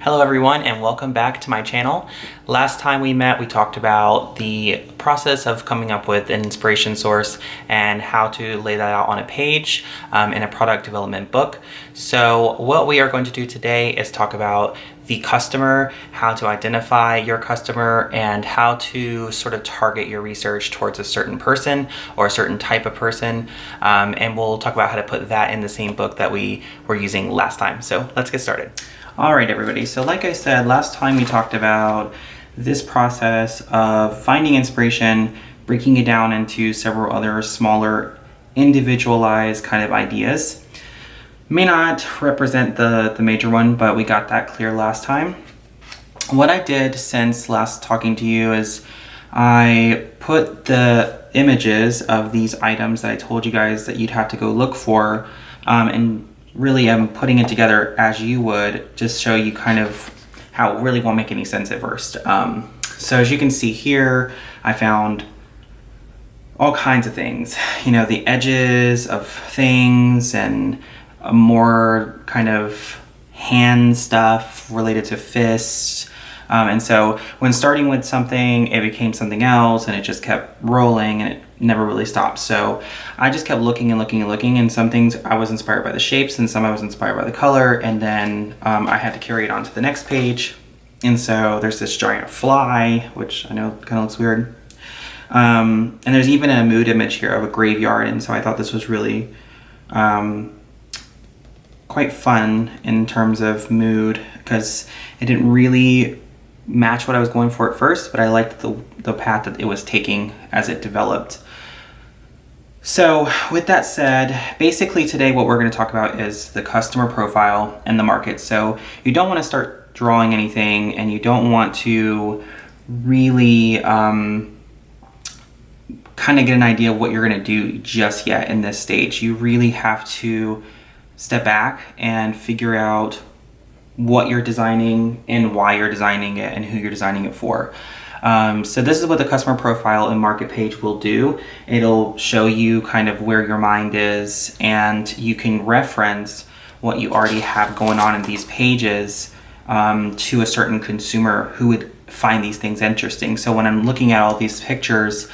Hello everyone and welcome back to my channel. Last time we met, we talked about the process of coming up with an inspiration source and how to lay that out on a page in a product development book. So what we are going to do today is talk about the customer, how to identify your customer, and how to sort of target your research towards a certain person or a certain type of person. And we'll talk about how to put that in the same book that we were using last time. So let's get started. All right, everybody. So like I said, last time we talked about this process of finding inspiration, breaking it down into several other smaller, individualized kind of ideas. May not represent the major one, but we got that clear last time. What I did since last talking to you is I put the images of these items that I told you guys that you'd have to go look for, and really I'm putting it together as you would, just show you kind of how it really won't make any sense at first. So as you can see here, I found all kinds of things, you know, the edges of things and more kind of hand stuff related to fists. And so when starting with something, it became something else and it just kept rolling and it never really stopped. So I just kept looking and looking and looking, and some things I was inspired by the shapes and some I was inspired by the color, and then I had to carry it on to the next page. And so there's this giant fly, which I know kind of looks weird. And there's even a mood image here of a graveyard, and so I thought this was really quite fun in terms of mood, because it didn't really match what I was going for at first, but I liked the path that it was taking as it developed. So with that said, basically today what we're going to talk about is the customer profile and the market. So you don't want to start drawing anything, and you don't want to really kind of get an idea of what you're going to do just yet in this stage. You really have to step back and figure out what you're designing and why you're designing it and who you're designing it for. So this is what the customer profile and market page will do. It'll show you kind of where your mind is, and you can reference what you already have going on in these pages to a certain consumer who would find these things interesting. So when I'm looking at all these pictures,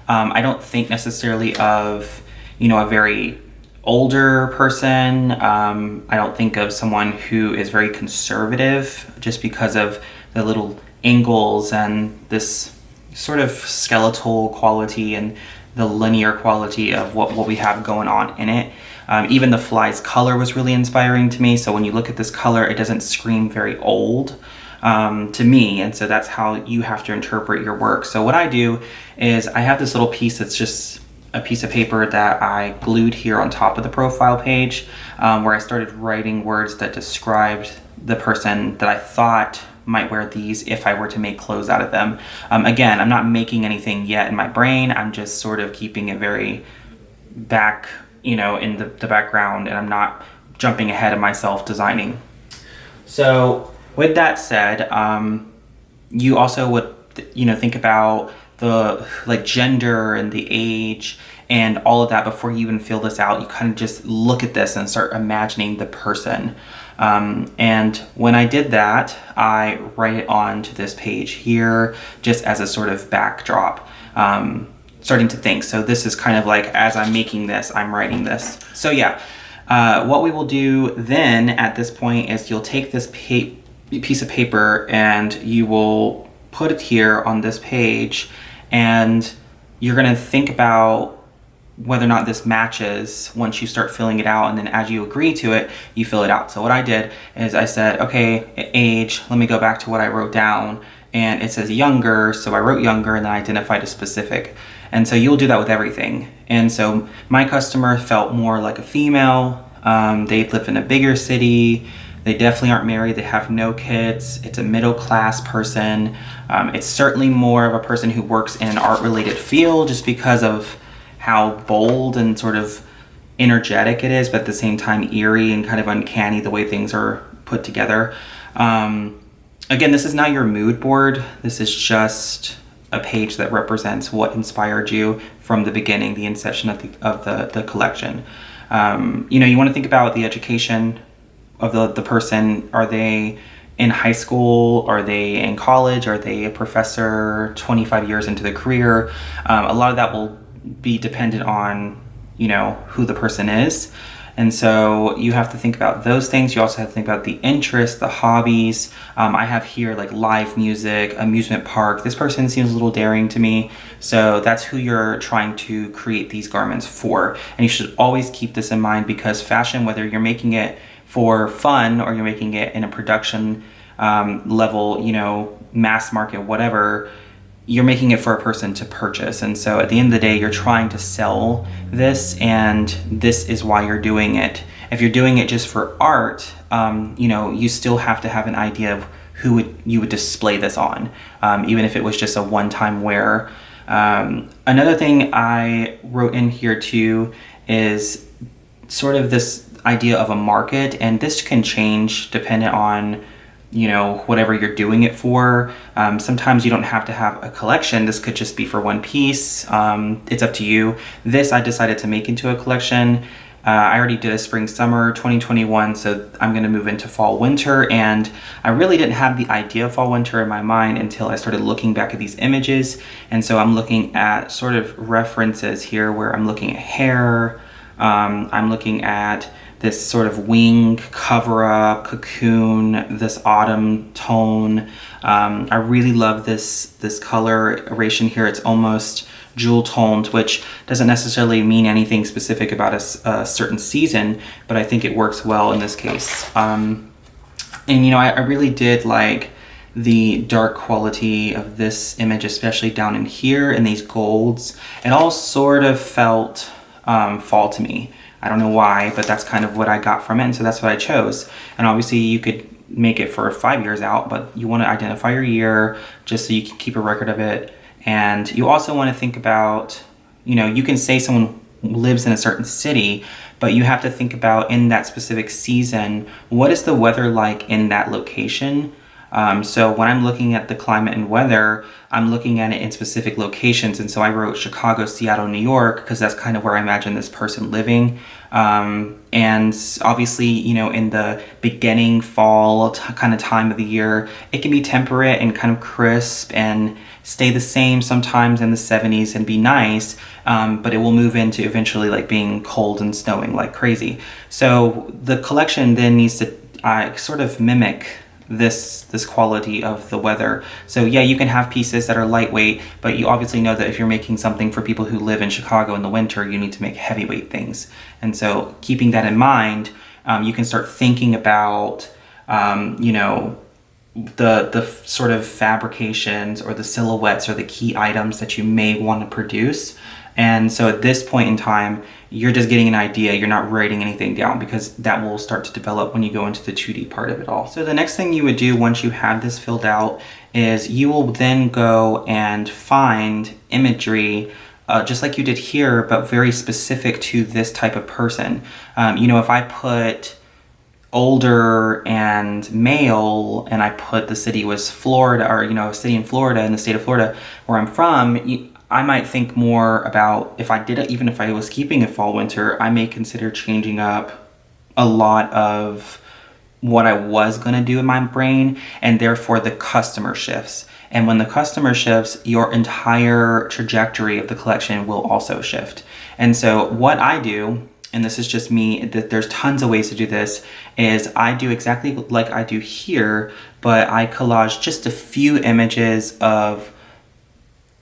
I don't think necessarily of, you know, a very older person. I don't think of someone who is very conservative just because of the little angles and this sort of skeletal quality and the linear quality of what we have going on in it. Even the fly's color was really inspiring to me. So when you look at this color, it doesn't scream very old to me. And so that's how you have to interpret your work. So what I do is I have this little piece that's just a piece of paper that I glued here on top of the profile page, where I started writing words that described the person that I thought might wear these if I were to make clothes out of them. Again, I'm not making anything yet in my brain. I'm just sort of keeping it very back, you know, in the background, and I'm not jumping ahead of myself designing. So with that said, you also would, you know, think about the like gender and the age and all of that before you even fill this out. You kind of just look at this and start imagining the person. And when I did that, I write it onto this page here just as a sort of backdrop, starting to think. So this is kind of like, as I'm making this, I'm writing this. So yeah, what we will do then at this point is you'll take this piece of paper and you will put it here on this page, and you're going to think about whether or not this matches once you start filling it out, and then as you agree to it, you fill it out. So what I did is I said, okay, age, let me go back to what I wrote down, and it says younger, so I wrote younger and then I identified a specific. And so you'll do that with everything. And so my customer felt more like a female. They live in a bigger city. They definitely aren't married. They have no kids. It's a middle-class person. It's certainly more of a person who works in an art-related field, just because of how bold and sort of energetic it is, but at the same time eerie and kind of uncanny the way things are put together. Again, this is not your mood board. This is just a page that represents what inspired you from the beginning, the inception of the collection. You know, you want to think about the education of the person. Are they in high school? Are they in college? Are they a professor 25 years into the career? A lot of that will be dependent on, you know, who the person is. And so you have to think about those things. You also have to think about the interests, the hobbies. I have here like live music, amusement park. This person seems a little daring to me. So that's who you're trying to create these garments for. And you should always keep this in mind, because fashion, whether you're making it for fun or you're making it in a production level, you know, mass market, whatever, you're making it for a person to purchase. And so at the end of the day, you're trying to sell this, and this is why you're doing it. If you're doing it just for art, you know, you still have to have an idea of who you would display this on, even if it was just a one-time wear. Another thing I wrote in here too is sort of this idea of a market, and this can change dependent on, you know, whatever you're doing it for. Sometimes you don't have to have a collection. This could just be for one piece. It's up to you. This I decided to make into a collection. I already did a spring summer 2021, so I'm gonna move into fall winter, and I really didn't have the idea of fall winter in my mind until I started looking back at these images. And so I'm looking at sort of references here where I'm looking at hair, I'm looking at this sort of wing cover-up, cocoon, this autumn tone. I really love this coloration here. It's almost jewel toned, which doesn't necessarily mean anything specific about a certain season, but I think it works well in this case. And you know, I really did like the dark quality of this image, especially down in here in these golds. It all sort of felt fall to me. I don't know why, but that's kind of what I got from it, and so that's what I chose. And obviously you could make it for 5 years out, but you want to identify your year just so you can keep a record of it. And you also want to think about, you know, you can say someone lives in a certain city, but you have to think about in that specific season, what is the weather like in that location? So when I'm looking at the climate and weather, I'm looking at it in specific locations. And so I wrote Chicago, Seattle, New York, because that's kind of where I imagine this person living. And obviously, you know, in the beginning fall kind of time of the year, it can be temperate and kind of crisp and stay the same sometimes in the 70s and be nice. But it will move into eventually like being cold and snowing like crazy. So the collection then needs to sort of mimic this quality of the weather. So yeah, you can have pieces that are lightweight, but you obviously know that if you're making something for people who live in Chicago in the winter, you need to make heavyweight things. And so keeping that in mind, you can start thinking about, you know, the sort of fabrications or the silhouettes or the key items that you may want to produce. And so at this point in time, you're just getting an idea. You're not writing anything down, because that will start to develop when you go into the 2D part of it all. So the next thing you would do once you have this filled out is you will then go and find imagery just like you did here, but very specific to this type of person. You know, if I put older and male and I put the city was Florida, or, you know, a city in Florida, in the state of Florida where I'm from, I might think more about, if I did it, even if I was keeping it fall winter, I may consider changing up a lot of what I was going to do in my brain, and therefore the customer shifts. And when the customer shifts, your entire trajectory of the collection will also shift. And so what I do, and this is just me, there's tons of ways to do this, is I do exactly like I do here, but I collage just a few images of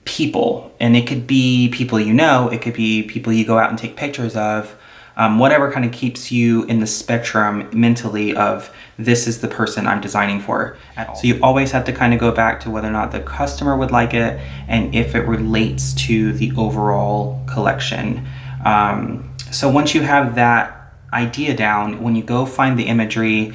people. And it could be people you know, it could be people you go out and take pictures of, whatever kind of keeps you in the spectrum mentally of this is the person I'm designing for at all. So you always have to kind of go back to whether or not the customer would like it and if it relates to the overall collection. So once you have that idea down, when you go find the imagery,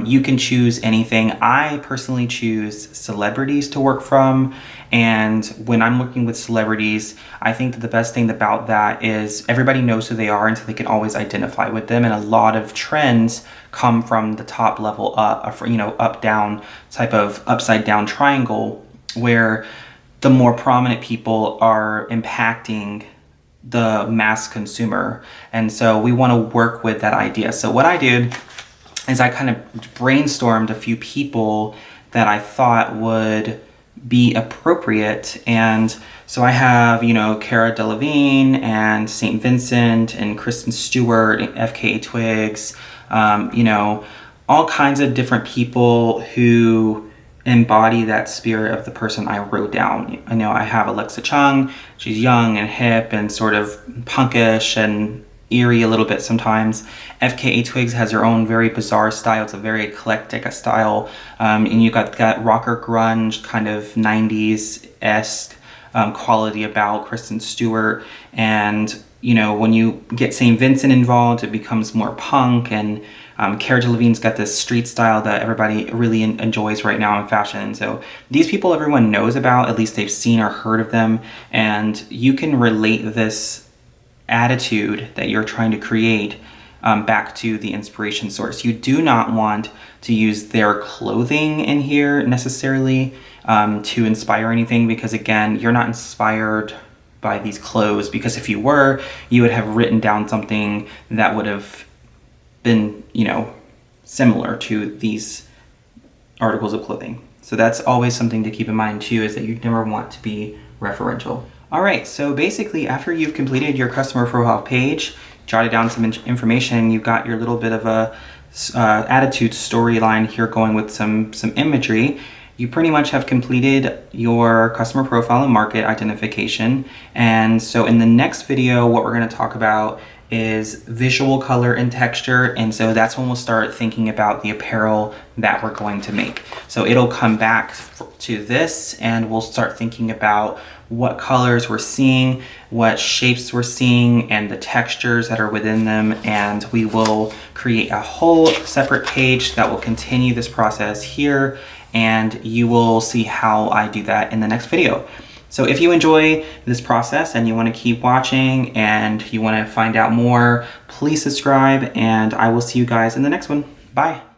you can choose anything. I personally choose celebrities to work from. And when I'm working with celebrities, I think that the best thing about that is everybody knows who they are, and so they can always identify with them. And a lot of trends come from the top level up, or, you know, up down type of upside down triangle, where the more prominent people are impacting the mass consumer. And so we want to work with that idea. So what I did is I kind of brainstormed a few people that I thought would be appropriate. And so I have, you know, Cara Delevingne and St. Vincent and Kristen Stewart and FKA Twigs, you know, all kinds of different people who embody that spirit of the person I wrote down. I know I have Alexa Chung. She's young and hip and sort of punkish and eerie a little bit sometimes. FKA Twigs has her own very bizarre style. It's a very eclectic style. And you got rocker grunge, kind of 90s-esque quality about Kristen Stewart. And, you know, when you get St. Vincent involved, it becomes more punk. And Cara Delevingne's got this street style that everybody really enjoys right now in fashion. So these people everyone knows about, at least they've seen or heard of them. And you can relate this attitude that you're trying to create back to the inspiration source. You do not want to use their clothing in here necessarily to inspire anything, because again, you're not inspired by these clothes, because if you were, you would have written down something that would have been, you know, similar to these articles of clothing. So that's always something to keep in mind too, is that you never want to be referential. All right, so basically after you've completed your customer profile page, jotted down some information, you've got your little bit of a attitude storyline here going with some imagery, you pretty much have completed your customer profile and market identification. And so in the next video, what we're gonna talk about is visual color and texture. And so that's when we'll start thinking about the apparel that we're going to make. So it'll come back to this and we'll start thinking about what colors we're seeing, what shapes we're seeing, and the textures that are within them. And we will create a whole separate page that will continue this process here. And you will see how I do that in the next video. So if you enjoy this process and you want to keep watching and you want to find out more, please subscribe, and I will see you guys in the next one. Bye.